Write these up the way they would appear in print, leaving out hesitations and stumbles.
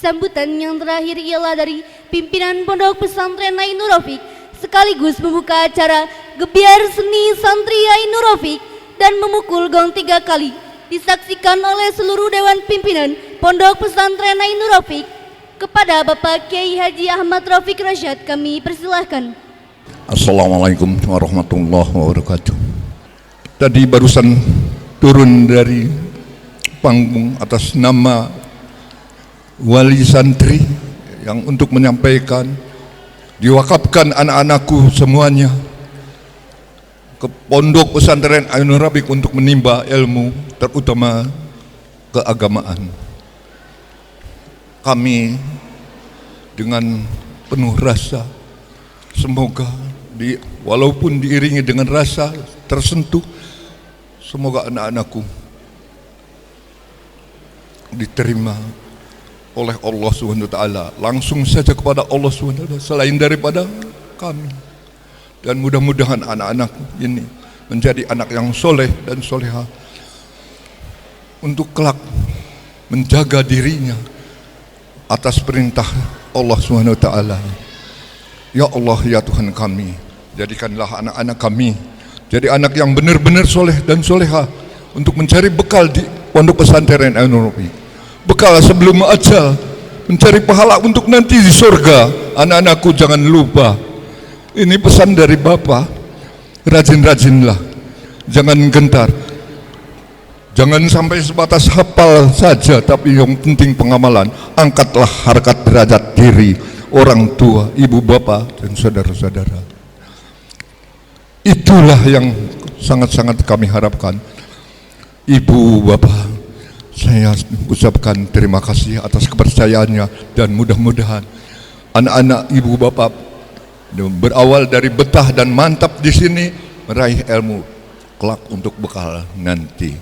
Sambutan yang terakhir ialah dari pimpinan Pondok Pesantren Ainur Rafiq, sekaligus membuka acara gebiar seni santri Ainur Rafiq dan memukul gong 3 kali, disaksikan oleh seluruh Dewan Pimpinan Pondok Pesantren Ainur Rafiq. Kepada Bapak Kiai Haji Ahmad Rafiq Rasyad kami persilahkan. Assalamualaikum warahmatullahi wabarakatuh. Tadi barusan turun dari panggung atas nama wali santri yang untuk menyampaikan diwakafkan anak-anakku semuanya ke Pondok Pesantren Ainur Rafiq untuk menimba ilmu, terutama keagamaan. Kami dengan penuh rasa, semoga walaupun diiringi dengan rasa tersentuh, semoga anak-anakku diterima oleh Allah SWT langsung saja kepada Allah SWT selain daripada kami. Dan mudah-mudahan anak-anak ini menjadi anak yang soleh dan soleha untuk kelak menjaga dirinya atas perintah Allah SWT. Ya Allah, ya Tuhan kami, jadikanlah anak-anak kami jadi anak yang benar-benar soleh dan soleha untuk mencari bekal di Pondok Pesantren Ainur Rafiq, bekal sebelum ajal, mencari pahala untuk nanti di surga. Anak-anakku jangan lupa, ini pesan dari Bapak, rajin-rajinlah, jangan gentar, jangan sampai sebatas hafal saja, tapi yang penting pengamalan. Angkatlah harkat derajat diri orang tua, ibu bapak dan saudara-saudara. Itulah yang sangat-sangat kami harapkan. Ibu bapak, saya ucapkan terima kasih atas kepercayaannya, dan mudah-mudahan anak-anak ibu bapak berawal dari betah dan mantap di sini meraih ilmu kelak untuk bekal nanti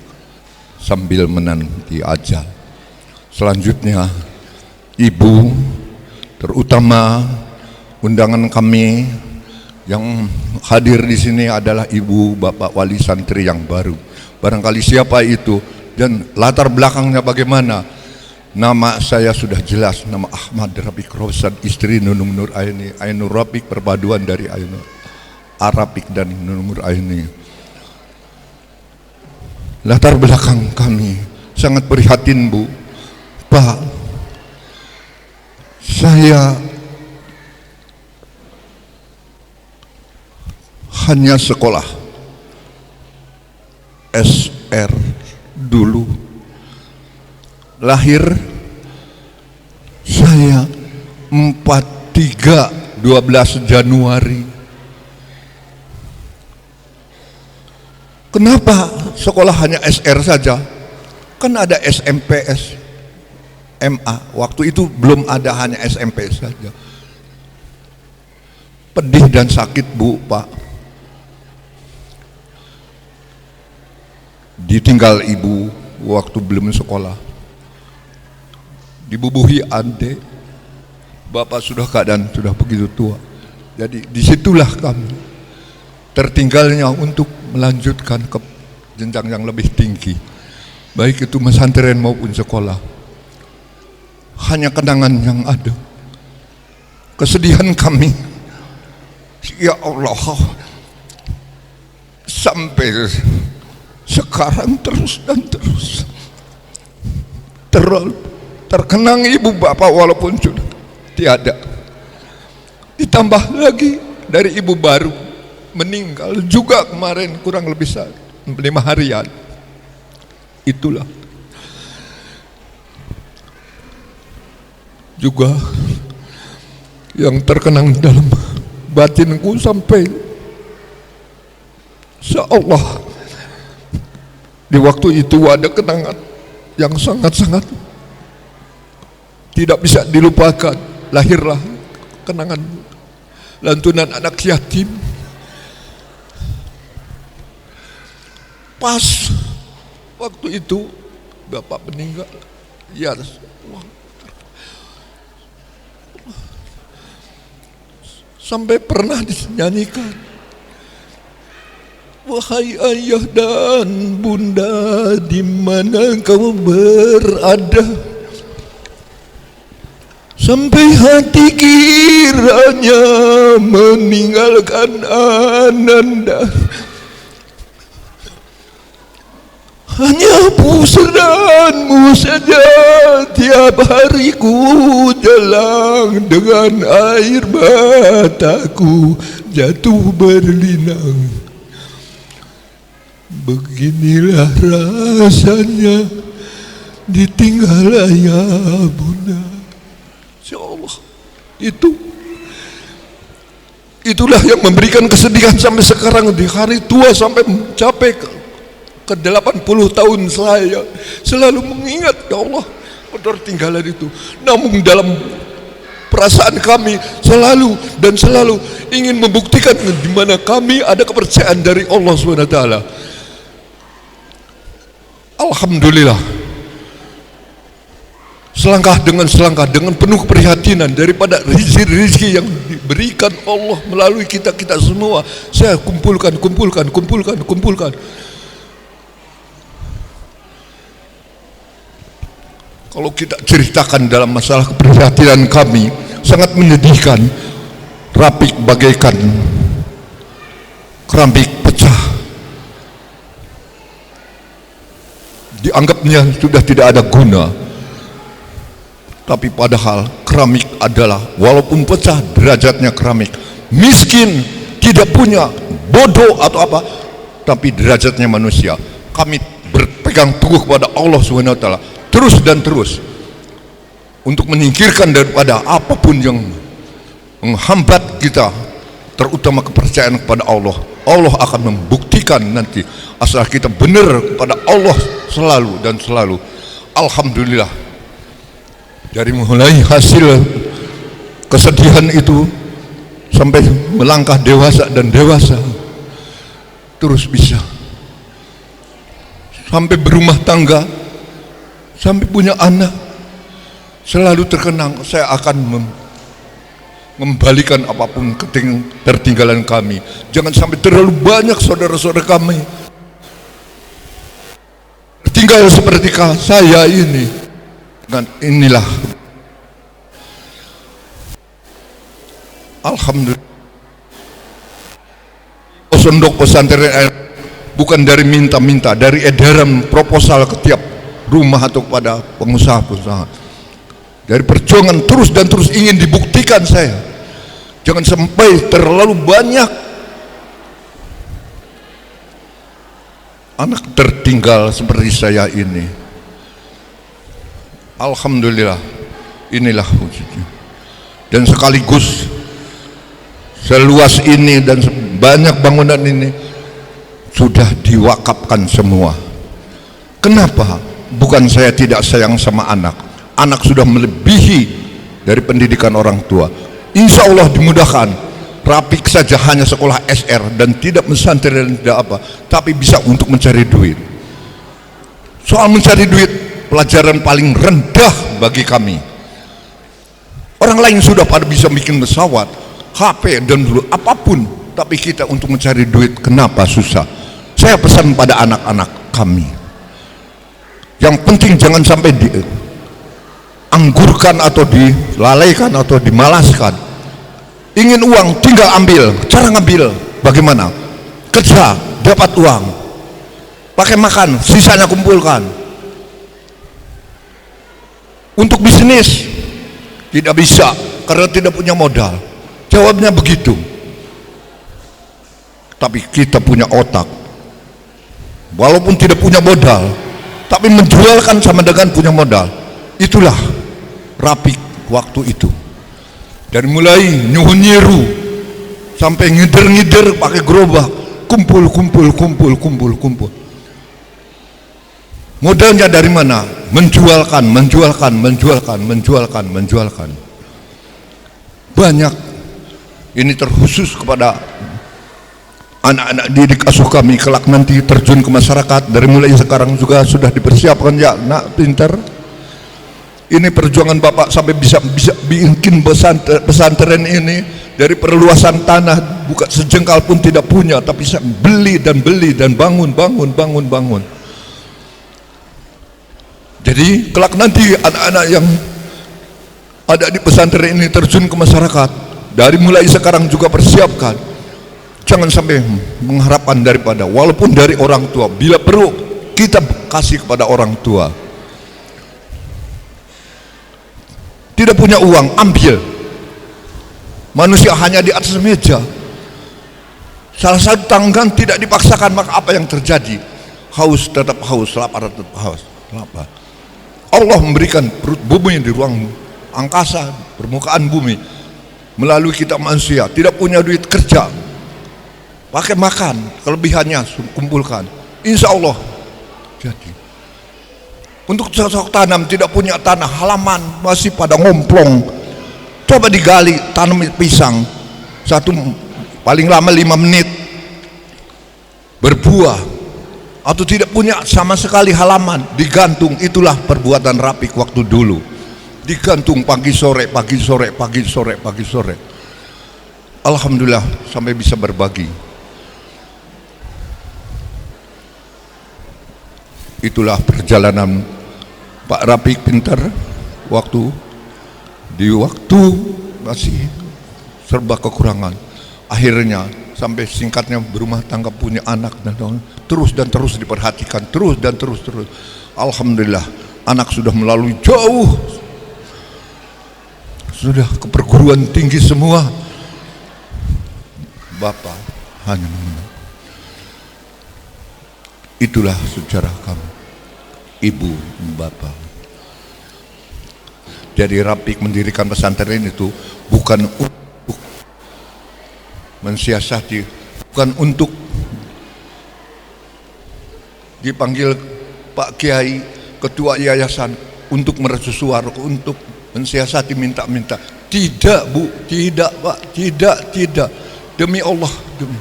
sambil menanti ajal. Selanjutnya, ibu, terutama undangan kami yang hadir di sini adalah ibu bapak wali santri yang baru. Barangkali siapa itu dan latar belakangnya bagaimana. Nama saya sudah jelas, nama Ahmad Rafiq Rasyad, istri Nunung Nur Aini. Ainur Rafiq perpaduan dari Ainur Arabic dan Nunung Nur Aini. Latar belakang kami sangat prihatin, Bu. Pak, saya hanya sekolah SR dulu. Lahir saya 12 Januari. Kenapa sekolah hanya SR saja? Kan ada SMP, SMA. Waktu itu belum ada, hanya SMP saja. Pedih dan sakit, Bu, Pak. Ditinggal ibu waktu belum sekolah. Dibubuhi adik. Bapak sudah keadaan sudah begitu tua. Jadi disitulah kami tertinggalnya untuk melanjutkan ke jenjang yang lebih tinggi, baik itu pesantren maupun sekolah. Hanya kenangan yang ada, kesedihan kami. Ya Allah, sampai sekarang terus dan terus terkenang ibu bapak walaupun sudah tiada. Ditambah lagi dari ibu baru meninggal juga kemarin kurang lebih 5 harian. Itulah juga yang terkenang dalam batinku sampai seolah di waktu itu ada kenangan yang sangat-sangat tidak bisa dilupakan. Lahirlah kenangan lantunan anak yatim. Pas waktu itu bapak meninggal, ya Rasulullah, sampai pernah dinyanyikan, wahai ayah dan bunda, di mana kau berada, sampai hati kiranya meninggalkan Ananda. Hanya pusaranmu saja tiap hari ku jalan, dengan air mataku jatuh berlinang. Beginilah rasanya ditinggal ayah bunda. Ya Allah, itulah yang memberikan kesedihan sampai sekarang, di hari tua sampai mencapai ke 80 tahun saya selalu mengingat, ya Allah, ketertinggalan itu. Namun dalam perasaan kami selalu dan selalu ingin membuktikan di mana kami ada kepercayaan dari Allah SWT. Alhamdulillah, selangkah dengan penuh keprihatinan daripada rezeki yang diberikan Allah melalui kita semua, saya kumpulkan. Kalau kita ceritakan dalam masalah keprihatinan kami, sangat menyedihkan. Rapik bagaikan keramik pecah, dianggapnya sudah tidak ada guna. Tapi padahal keramik adalah, walaupun pecah derajatnya keramik, miskin, tidak punya, bodoh atau apa, tapi derajatnya manusia. Kami berpegang teguh kepada Allah SWT terus dan terus untuk menyingkirkan daripada apapun yang menghambat kita, terutama kepercayaan kepada Allah. Allah akan membuktikan nanti asal kita benar kepada Allah selalu dan selalu. Alhamdulillah, dari mulai hasil kesedihan itu sampai melangkah dewasa dan dewasa, terus bisa sampai berumah tangga, sampai punya anak, selalu terkenang saya akan mengembalikan apapun ketertinggalan kami. Jangan sampai terlalu banyak saudara-saudara kami tinggal seperti saya ini. Dan inilah alhamdulillah, pondok pesantren bukan dari minta-minta, dari edaran proposal ke tiap rumah atau kepada pengusaha-pengusaha. Dari perjuangan terus dan terus ingin dibuktikan saya. Jangan sampai terlalu banyak anak tertinggal seperti saya ini. Alhamdulillah, inilah wujudnya. Dan sekaligus seluas ini dan banyak bangunan ini sudah diwakafkan semua. Kenapa? Bukan saya tidak sayang sama anak. Anak sudah melebihi dari pendidikan orang tua. Insya Allah dimudahkan. Rapik saja hanya sekolah SR dan tidak pesantren dan tidak apa, tapi bisa untuk mencari duit. Soal mencari duit, pelajaran paling rendah bagi kami. Orang lain sudah pada bisa bikin pesawat, HP dan dulu apapun, tapi kita untuk mencari duit kenapa susah? Saya pesan pada anak-anak kami, yang penting jangan sampai dianggurkan atau dilalaikan atau dimalaskan. Ingin uang tinggal ambil. Cara ngambil bagaimana? Kerja dapat uang, pakai makan, sisanya kumpulkan. Untuk bisnis tidak bisa karena tidak punya modal. Jawabnya begitu. Tapi kita punya otak, walaupun tidak punya modal, tapi menjualkan sama dengan punya modal. Itulah Rapik waktu itu. Dari mulai nyuhun nyiru sampai ngider-ngider pakai gerobak, kumpul. Modalnya dari mana? Menjualkan. Banyak. Ini terkhusus kepada anak-anak didik asuh kami kelak nanti terjun ke masyarakat. Dari mulai sekarang juga sudah dipersiapkan, ya nak pintar. Ini perjuangan Bapak sampai bisa bikin pesantren ini. Dari perluasan tanah, bukan sejengkal pun tidak punya, tapi beli dan bangun. Jadi kelak nanti anak-anak yang ada di pesantren ini terjun ke masyarakat. Dari mulai sekarang juga persiapkan. Jangan sampai mengharapkan daripada, walaupun dari orang tua, bila perlu kita kasih kepada orang tua. Tidak punya uang, ambil. Manusia hanya di atas meja. Salah satu tanggungan tidak dipaksakan, maka apa yang terjadi? Haus tetap haus, lapar tetap haus, lapar. Allah memberikan perut bumi di ruang angkasa, permukaan bumi, melalui kita manusia. Tidak punya duit kerja, pakai makan, kelebihannya kumpulkan. Insya Allah jadi. Untuk cocok tanam, tidak punya tanah, halaman masih pada ngomplong, coba digali, tanam pisang, satu paling lama 5 menit berbuah. Atau tidak punya sama sekali halaman, digantung. Itulah perbuatan Rafiq waktu dulu, digantung pagi sore, pagi sore, pagi sore, pagi sore. Alhamdulillah sampai bisa berbagi. Itulah perjalanan Pak Rafiq Pintar waktu masih serba kekurangan. Akhirnya sampai singkatnya berumah tangga, punya anak, dan terus diperhatikan, terus. Alhamdulillah anak sudah melalui jauh, sudah ke perguruan tinggi semua. Bapak hanya mengenal. Itulah sejarah kami, ibu, bapak. Jadi Rafiq mendirikan pesantren itu bukan untuk mensiasati, bukan untuk dipanggil Pak Kiai, ketua yayasan, untuk mercusuar, untuk mensiasati, minta-minta. Tidak Bu, tidak Pak, tidak. Demi Allah, demi.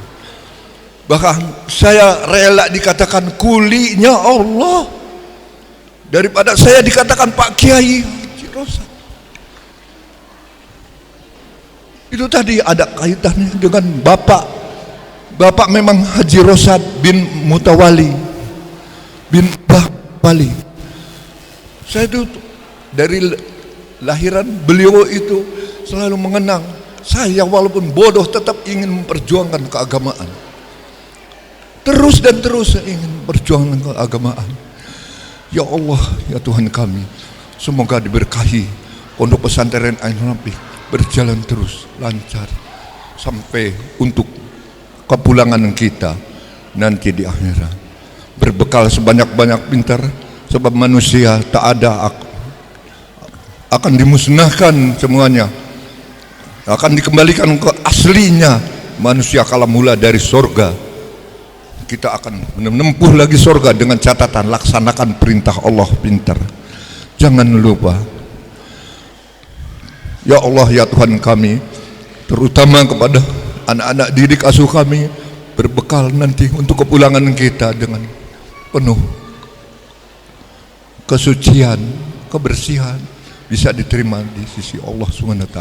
Bahkan saya rela dikatakan kulinya Allah daripada saya dikatakan Pak Kiai Haji Rosad. Itu tadi ada kaitannya dengan Bapak. Bapak memang Haji Rosad bin Mutawali bin Wali. Saya itu dari lahiran beliau itu selalu mengenang saya, walaupun bodoh tetap ingin memperjuangkan keagamaan. Terus ingin perjuangan keagamaan. Ya Allah, ya Tuhan kami, semoga diberkahi pondok pesantren Ainul Rafiq berjalan terus lancar sampai untuk kepulangan kita nanti di akhirat. Berbekal sebanyak-banyak pintar, sebab manusia tak ada, akan dimusnahkan semuanya, akan dikembalikan ke aslinya. Manusia kala mula dari sorga, kita akan menempuh lagi sorga dengan catatan laksanakan perintah Allah pintar. Jangan lupa, ya Allah, ya Tuhan kami, terutama kepada anak-anak didik asuh kami, berbekal nanti untuk kepulangan kita dengan penuh kesucian, kebersihan, bisa diterima di sisi Allah SWT.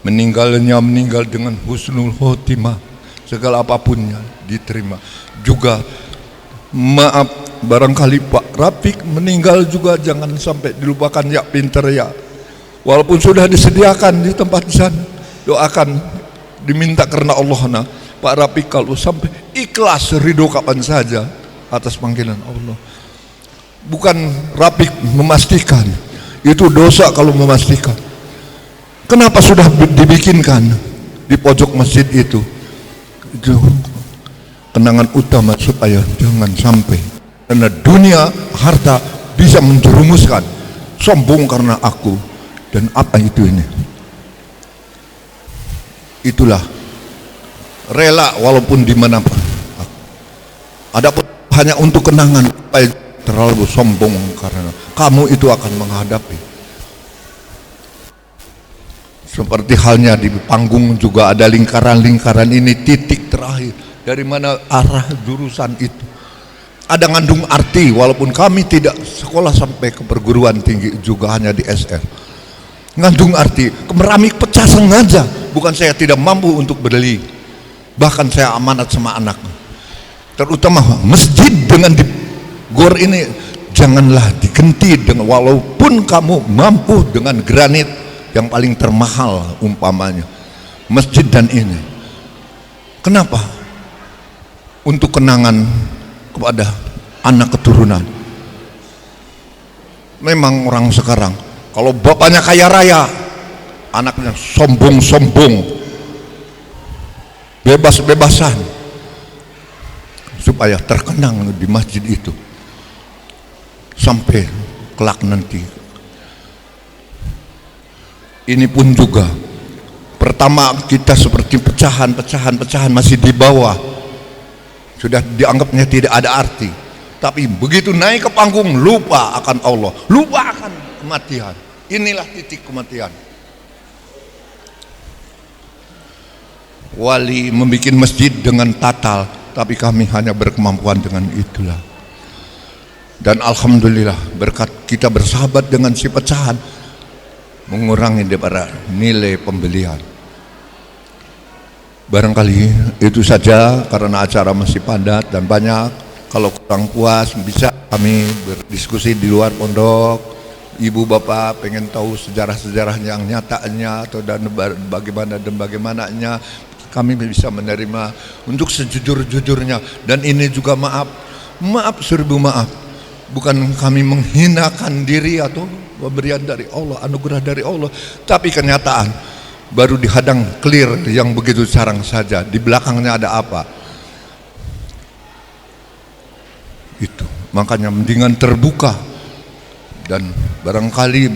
Meninggal dengan husnul khotimah, segala apapunnya diterima. Juga maaf, barangkali Pak Rafiq meninggal juga jangan sampai dilupakan ya pintar ya. Walaupun sudah disediakan di tempat sana, doakan, diminta karena Allah. Nah, Pak Rafiq kalau sampai ikhlas ridho kapan saja atas panggilan Allah. Bukan Rafiq memastikan, itu dosa kalau memastikan. Kenapa sudah dibikinkan di pojok masjid itu? Itu kenangan utama supaya jangan sampai, karena dunia harta bisa menjerumuskan sombong karena aku dan apa itu ini. Itulah rela walaupun dimanapun. Adapun hanya untuk kenangan, supaya terlalu sombong karena kamu itu akan menghadapi. Seperti halnya di panggung juga ada lingkaran-lingkaran ini, titik terakhir dari mana arah jurusan itu. Ada ngandung arti, walaupun kami tidak sekolah sampai ke perguruan tinggi, juga hanya di SR. Ngandung arti, keramik pecah sengaja, bukan saya tidak mampu untuk beli, bahkan saya amanat sama anak. Terutama masjid dengan di gor ini janganlah diganti dengan, walaupun kamu mampu dengan granit yang paling termahal umpamanya, masjid dan ini. Kenapa? Untuk kenangan kepada anak keturunan. Memang orang sekarang kalau bapaknya kaya raya, anaknya sombong-sombong, bebas-bebasan, supaya terkenang di masjid itu sampai kelak nanti. Ini pun juga pertama kita seperti pecahan masih di bawah, sudah dianggapnya tidak ada arti. Tapi begitu naik ke panggung, lupa akan Allah, lupa akan kematian. Inilah titik kematian. Wali membuat masjid dengan tatal, tapi kami hanya berkemampuan dengan itulah. Dan alhamdulillah berkat kita bersahabat dengan si pecahan, mengurangi daripada nilai pembelian. Barangkali itu saja karena acara masih padat dan banyak. Kalau kurang puas bisa kami berdiskusi di luar pondok. Ibu bapak pengen tahu sejarah-sejarah yang nyatanya atau dan bagaimananya, kami bisa menerima untuk sejujur-jujurnya. Dan ini juga maaf seribu maaf, bukan kami menghinakan diri atau pemberian dari Allah, anugerah dari Allah, tapi kenyataan baru dihadang clear yang begitu sarang saja. Di belakangnya ada apa? Itu makanya mendingan terbuka, dan barangkali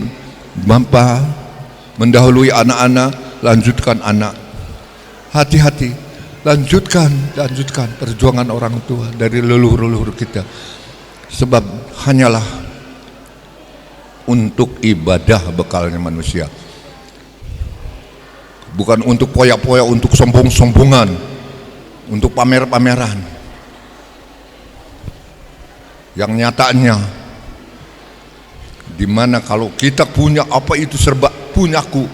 mampu mendahului anak-anak, lanjutkan anak. Hati-hati, lanjutkan perjuangan orang tua dari leluhur-leluhur kita, sebab hanyalah untuk ibadah bekalnya manusia, bukan untuk poya-poya, untuk sombong-sombongan, untuk pamer-pameran. Yang nyatanya, dimana kalau kita punya apa itu serba punyaku,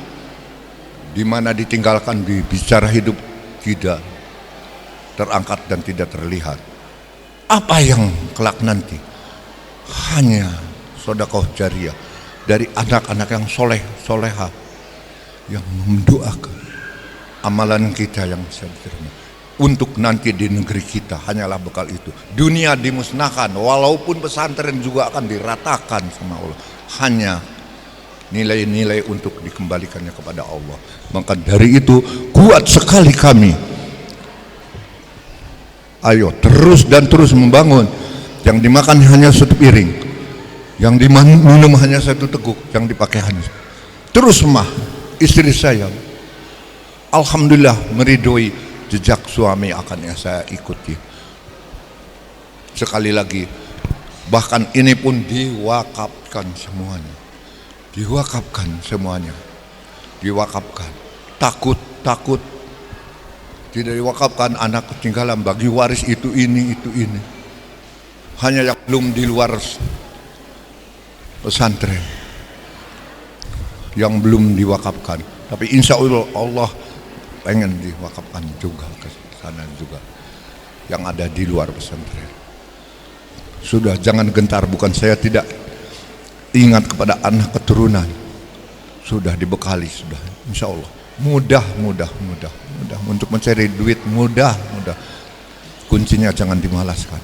dimana ditinggalkan di bicara hidup tidak terangkat dan tidak terlihat. Apa yang kelak nanti? Hanya sedekah jariah dari anak-anak yang soleh, soleha, yang mendoakan amalan kita yang bisa diterima untuk nanti di negeri kita. Hanyalah bekal itu. Dunia dimusnahkan, walaupun pesantren juga akan diratakan sama Allah. Hanya nilai-nilai untuk dikembalikannya kepada Allah. Maka dari itu kuat sekali kami. Ayo terus dan terus membangun. Yang dimakan hanya satu piring, yang diminum hanya satu teguk, yang dipakai hanya. Terus mah istri saya alhamdulillah meridhoi jejak suami akan yang saya ikuti. Sekali lagi, bahkan ini pun diwakafkan semuanya. Diwakafkan. Takut tidak diwakafkan, anak ketinggalan bagi waris itu ini. Hanya yang belum di luar pesantren yang belum diwakafkan, tapi insya Allah pengen diwakafkan juga ke sana juga yang ada di luar pesantren. Sudah, jangan gentar, bukan saya tidak ingat kepada anak keturunan, sudah dibekali, sudah insya Allah mudah untuk mencari duit, mudah. Kuncinya jangan dimalaskan.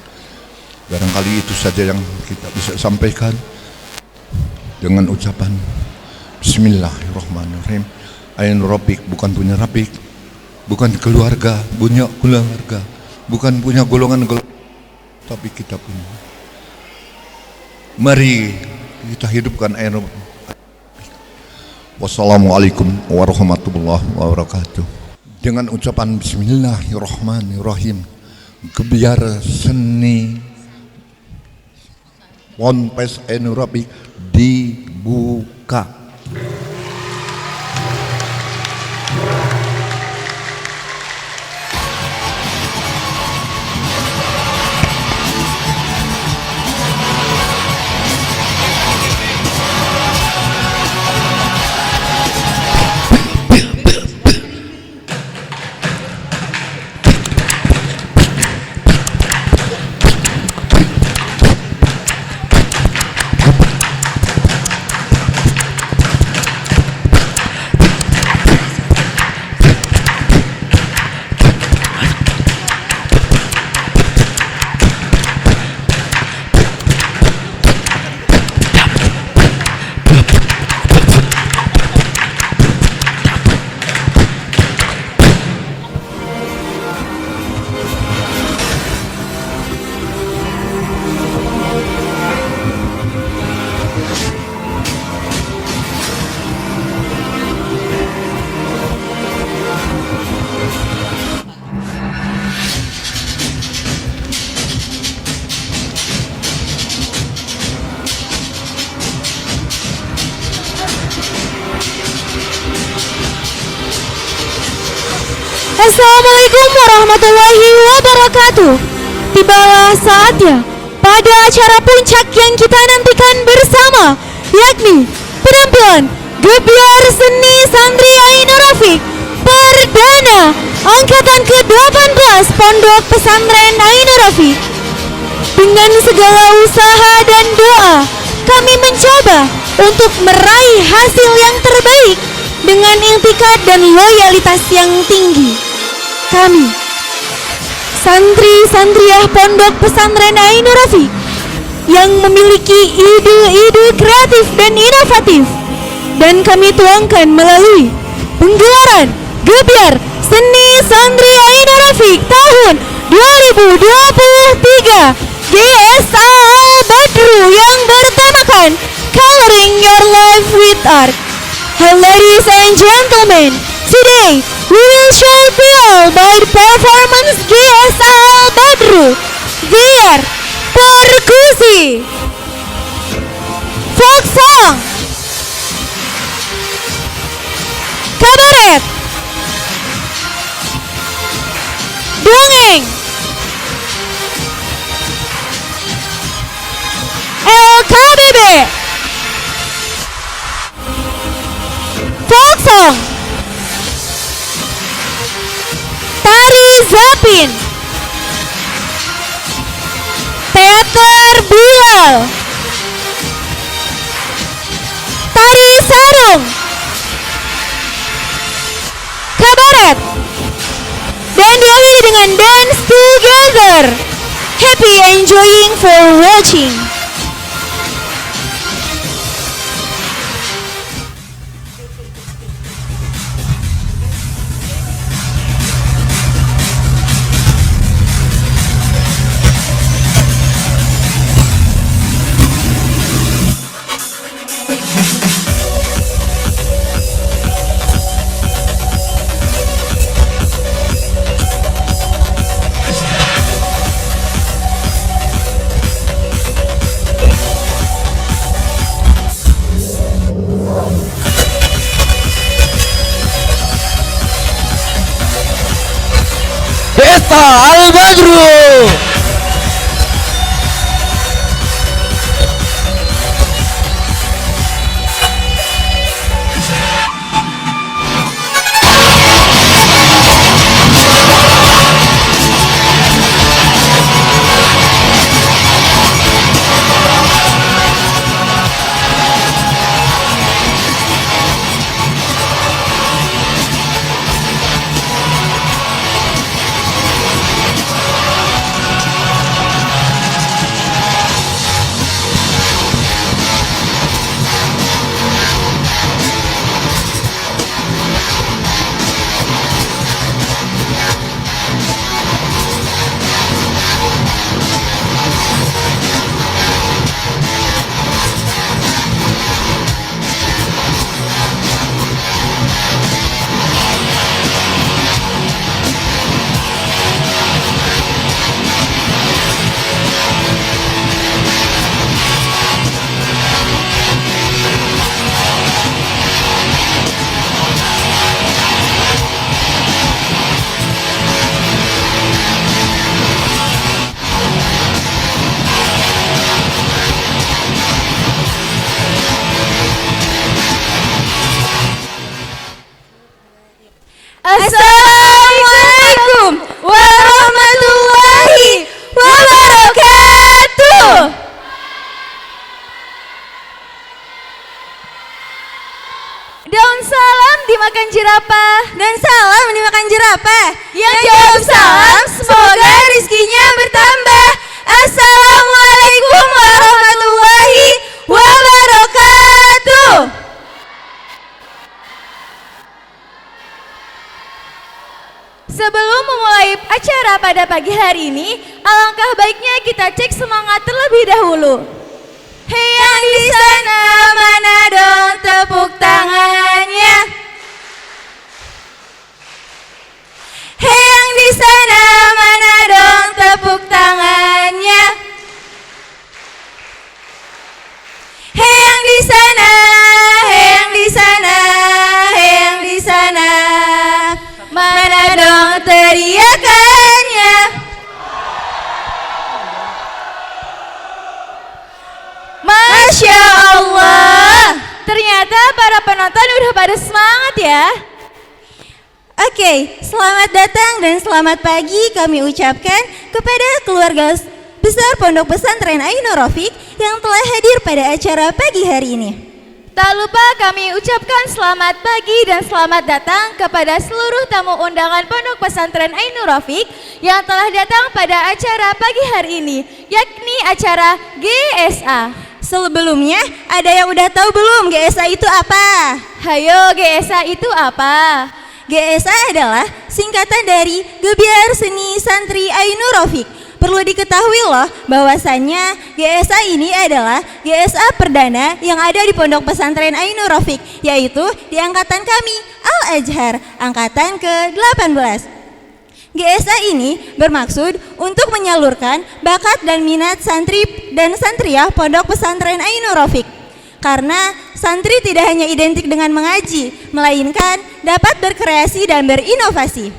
Barangkali itu saja yang kita bisa sampaikan dengan ucapan Bismillahirrahmanirrahim. Ain Rabbik, bukan punya Rabbik, bukan keluarga, bukan punya golongan, tapi kita punya. Mari kita hidupkan ain Rabbik. Wassalamualaikum warahmatullahi wabarakatuh. Dengan ucapan Bismillahirrahmanirrahim, gebiar seni Ponpes Ain Rabbik dibuka. Assalamualaikum warahmatullahi wabarakatuh. Tibalah saatnya pada acara puncak yang kita nantikan bersama, yakni penampilan Gebyar Seni Santri Ainur Rafiq Perdana Angkatan ke-18 Pondok Pesantren Ainur Rafiq. Dengan segala usaha dan doa, kami mencoba untuk meraih hasil yang terbaik dengan iktikad dan loyalitas yang tinggi. Kami, santri-santriah Pondok Pesantren Ainur Rafiq, yang memiliki ide-ide kreatif dan inovatif, dan kami tuangkan melalui penggelaran Gebyar Seni Santri Ainur Rafiq tahun 2023 GSA Badru yang bertemakan Coloring Your Life with Art. Hey ladies and gentlemen, today we will show you by the performance GSA Badru via perkusi, folk song, kabaret, dongeng, LKBB, folk song, tari zapin, teater Bilal, tari sarung, kabaret, dan diakhiri dengan dance together. Happy enjoying for watching. Desta Al-Badru. Assalamualaikum warahmatullahi wabarakatuh. Daun salam dimakan jerapah, dan salam dimakan jerapah. Yang jawab salam semoga rizkinya bertambah. Assalamualaikum warahmatullahi wabarakatuh. Sebelum memulai acara pada pagi hari ini, alangkah baiknya kita cek semangat terlebih dahulu. Hei yang di sana, mana dong tepuk tangannya? Hei yang di sana, mana dong tepuk tangannya? Hei yang di sana, hei yang di sana, hei yang di sana, mana dong udah pada semangat ya? Oke, selamat datang dan selamat pagi kami ucapkan kepada keluarga besar Pondok Pesantren Ainur Rafiq yang telah hadir pada acara pagi hari ini. Tak lupa kami ucapkan selamat pagi dan selamat datang kepada seluruh tamu undangan Pondok Pesantren Ainur Rafiq yang telah datang pada acara pagi hari ini, yakni acara GSA. Sebelumnya, ada yang udah tahu belum GSA itu apa? Hayo, GSA itu apa? GSA adalah singkatan dari Gebiar Seni Santri Ainur Rafiq. Perlu diketahui loh bahwasannya GSA ini adalah GSA perdana yang ada di Pondok Pesantren Ainur Rafiq, yaitu di angkatan kami Al-Azhar, angkatan ke-18. GSA ini bermaksud untuk menyalurkan bakat dan minat santri dan santriah Pondok Pesantren Ainur Rafiq. Karena santri tidak hanya identik dengan mengaji, melainkan dapat berkreasi dan berinovasi.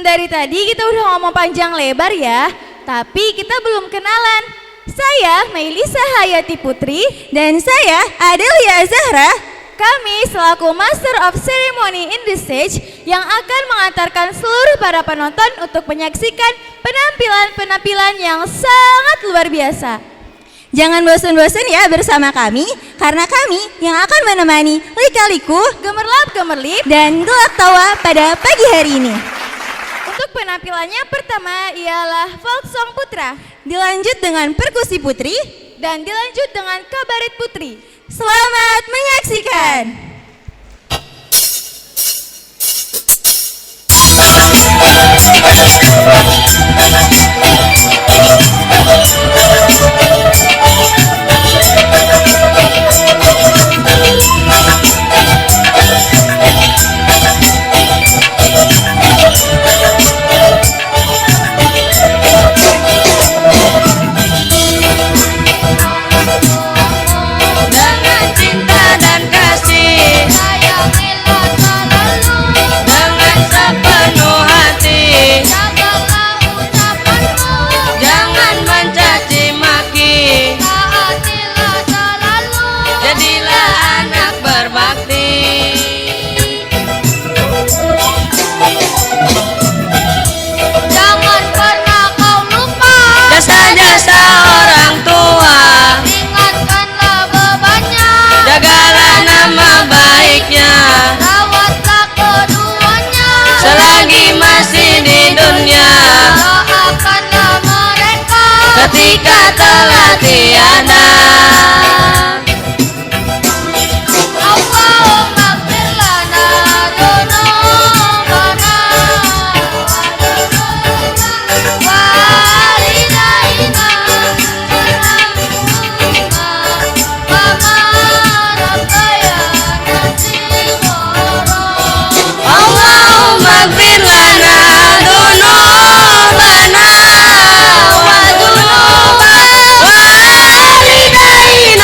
Dari tadi kita udah ngomong panjang lebar ya, tapi kita belum kenalan. Saya Mailisa Hayati Putri Dan saya Adelia Zahra. Kami selaku Master of Ceremony in the Stage yang akan mengantarkan seluruh para penonton untuk menyaksikan penampilan-penampilan yang sangat luar biasa. Jangan bosan-bosan ya bersama kami, karena kami yang akan menemani lika-liku, Gemerlap-gemerlip. dan gelak tawa pada pagi hari ini. Untuk penampilannya pertama ialah folk song putra, Dilanjut dengan perkusi putri. dan dilanjut dengan kabaret putri. Selamat menyaksikan. Dengan cinta dan kasih, Sayangilah selalu, dengan sepenuh hati, jagalah ucapanmu, jangan mencaci maki, taatilah selalu, jadilah anak berbakti. jangan pernah kau lupa, Jasa-jasa orang tua, ringankanlah bebannya, jagalah nama baiknya, rawatlah keduanya, selagi masih di dunia, doakanlah mereka, ketika telah tiada. Allahumma ighfir lana dzunubana wa walidaina wa ma rabbayana shighara. Allahumma ighfir lana dzunubana wa dzunuba walidaina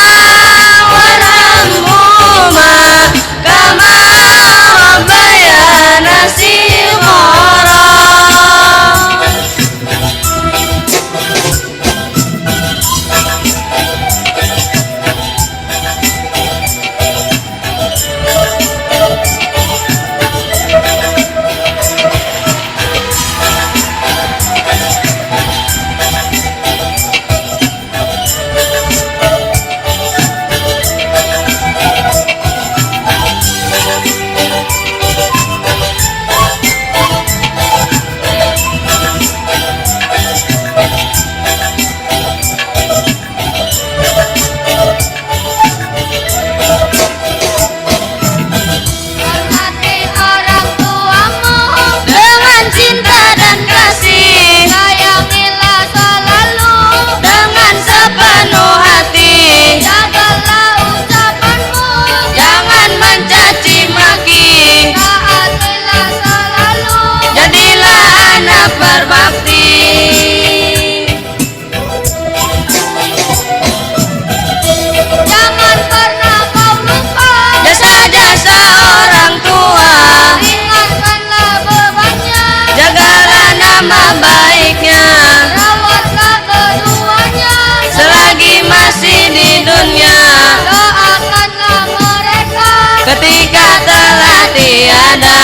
menikah telah tiada.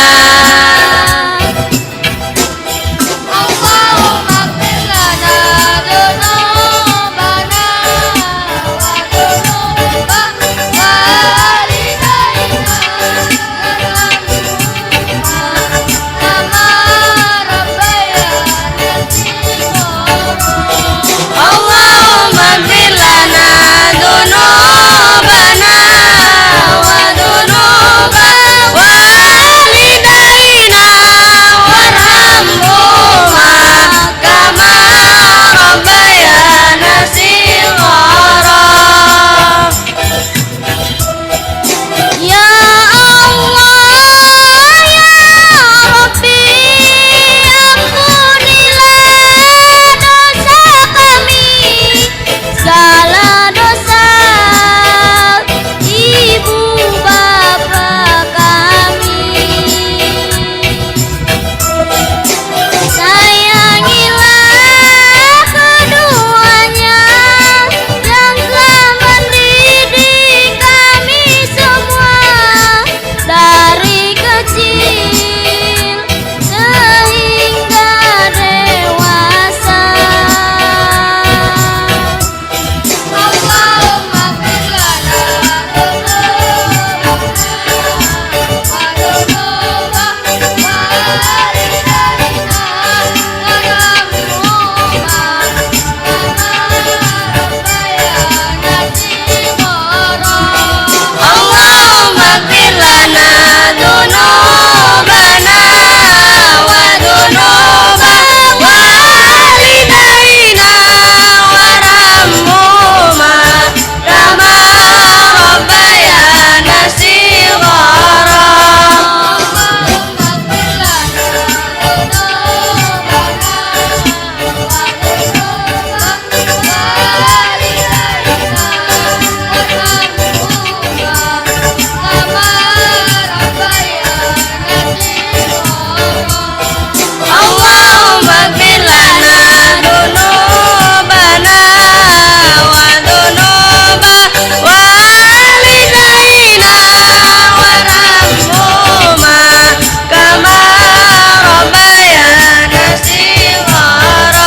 Allahumma ighfir lana dzunubana wa dzunuba walidaina kama rabbayana shighara. Allahumma ighfir lana dzunubana wa dzunuba walidaina warhamhuma kama rabbayana shighara. Ya Allah ya Rabbi, ampunilah dosa kami, salah dosa ibu bapak kami. Sayangilah keduanya yang telah mendidik kami semua dari kecil sehingga dewasa. Allahumma ighfir lana dzunubana wa dzunuba walidaina warhamhuma kama rabbayana shighara. Allahumma ighfir lana dzunubana wa dzunuba walidaina warhamhuma kama rabbayana shighara. Allahumma ighfir lana dzunubana wa dzunuba walidaina warhamhuma Allahumma ighfir lana dzunubana wa dzunuba walidaina warhamhuma kama rabbayana shighara.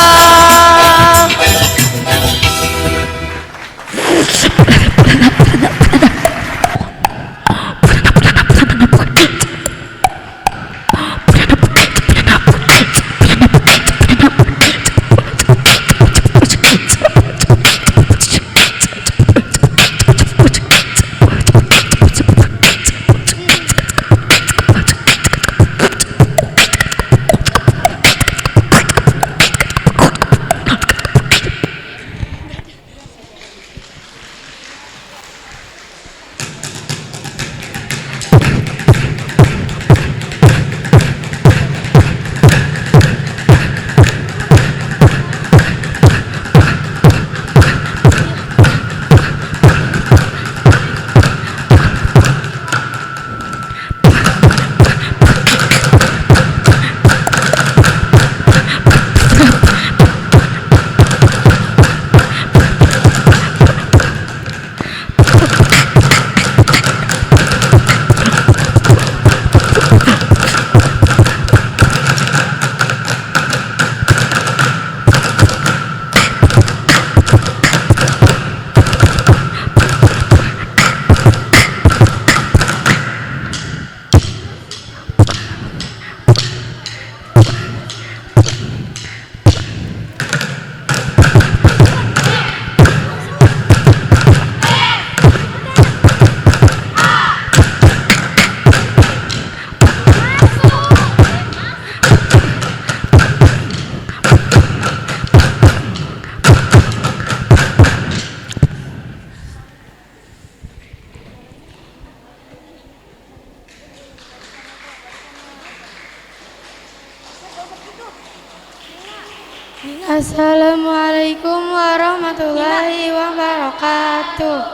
Assalamualaikum warahmatullahi wabarakatuh.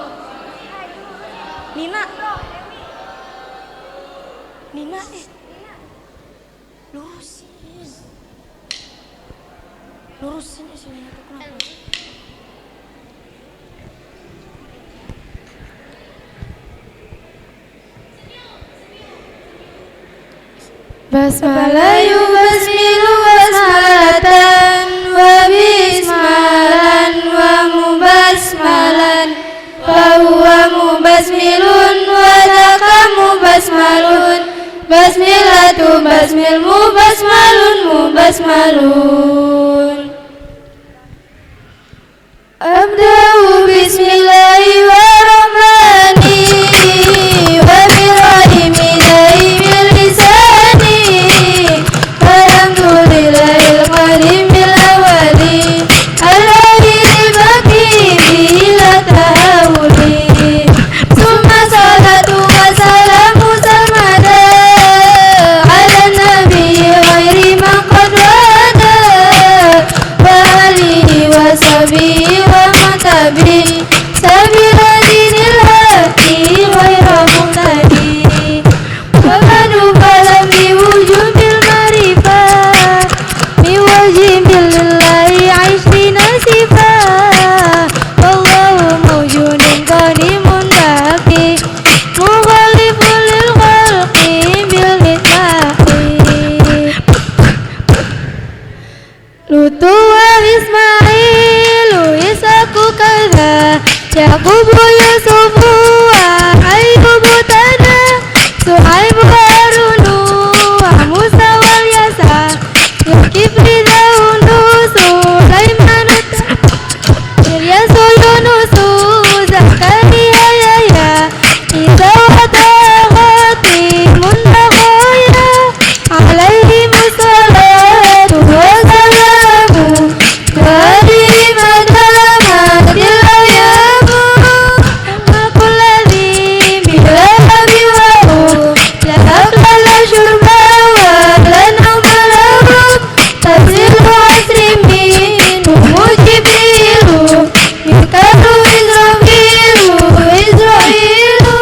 Nina, lurusin ya sini tuh kenapa? Basmalayu basmilu basmalatan wa bismalan wa mubasmalan fahuwa mubasmilun wa daka mubasmalun basmilatu basmil mubasmalun mubasmalun. Abda'u bismillahirrahmani wa birrahimillahi bil lisani alhamdulillahil qadimil awali alladhi baqi bila tahawuli summa salatu wa salamu sarmada ala nabi ghairi man qad wada wa alihi wa sahbihi wa matabi sabila dinil haqi ghaira muqtadi wa banu falam biwujubil marifah biwajibil lillahi aishri nasifah wallahu mujudun qadimun baqi mughalifun lil khalqi bil itaqi Lutu wa Ismailu Isaku kada Yaqubu Yusufu wa Ayyubu tana Suhaibu Harunu wa Musa wal Yasa Yukifri Daunu Sulaimanu Ilyasu Yunusu Zakaria Yahya Isa wa Tahati Muntakoya Alaihi musallatu wa salamu Dari madamatil ayamu Makul ladhi bila habiwahu Lakakala syurba wa lanau malahu Tasilu asrimi Mujibilu Mikalu Isra'ilu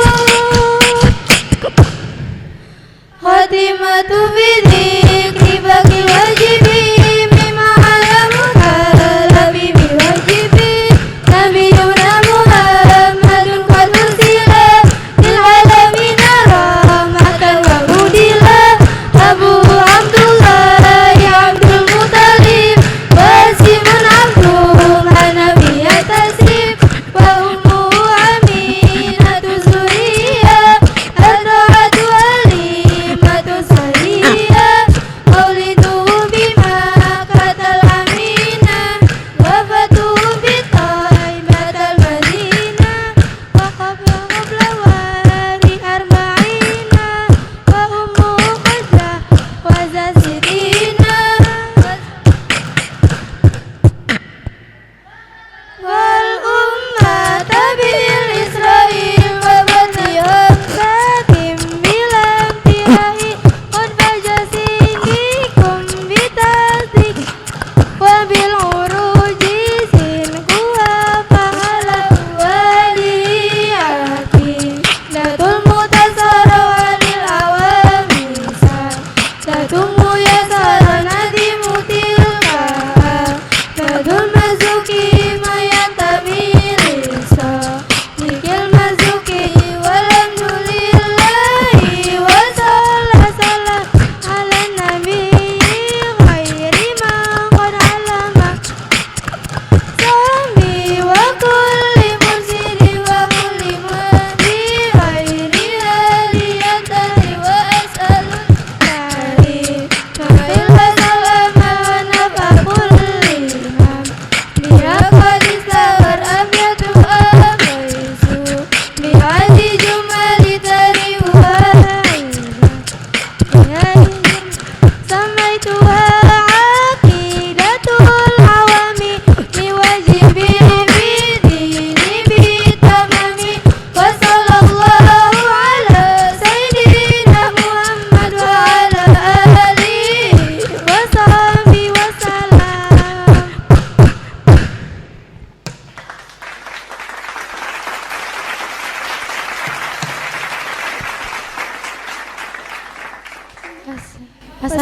Khatimatu bidhikri baki wajibi Mima alamu halabi biwajibi Nabiyuna Muhammadun qad ursila Lil alamina rahmatan wa hudila Abu Abdullah ya Abdul Muttalib Wasimun Abdul Hanabiya tasrif Wa ummu Aminatu Suriyah Adawatu Alimatu Saliyah Mauliduhu bima katal aminah Wafatuhu bitaibatal madinah Wa qabla wari arba'ina Wa ummu qadra wa zasidina Wal ummata bil Israel wa batiyam sakim bilam tihai Qad fajasinikum bitasdik wa bil uruji sinkuha fahala waliyati Datul mutasara walil awamisa Datumu yasara nadimu tilka Datul mazuki mayantamilisa Nikil mazuki walhamdulillahi wa salah ala nabi ghairi man qad alama Sami wa kulli mursidi wa kulli madi ghairi aliyatari wa as'alun dari Ma'ilha salama wa nafa kulli imam Biha qad istawar abyadu abaisu Bihadi jumali tari wa Samaituha aqidatul awami Liwajibi bidini bitamami Wa sallallahu ala sayyidina Muhammad Wa ala alihi wa sahbihi wa salam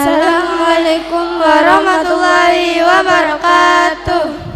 Assalamualaikum warahmatullahi wabarakatuh.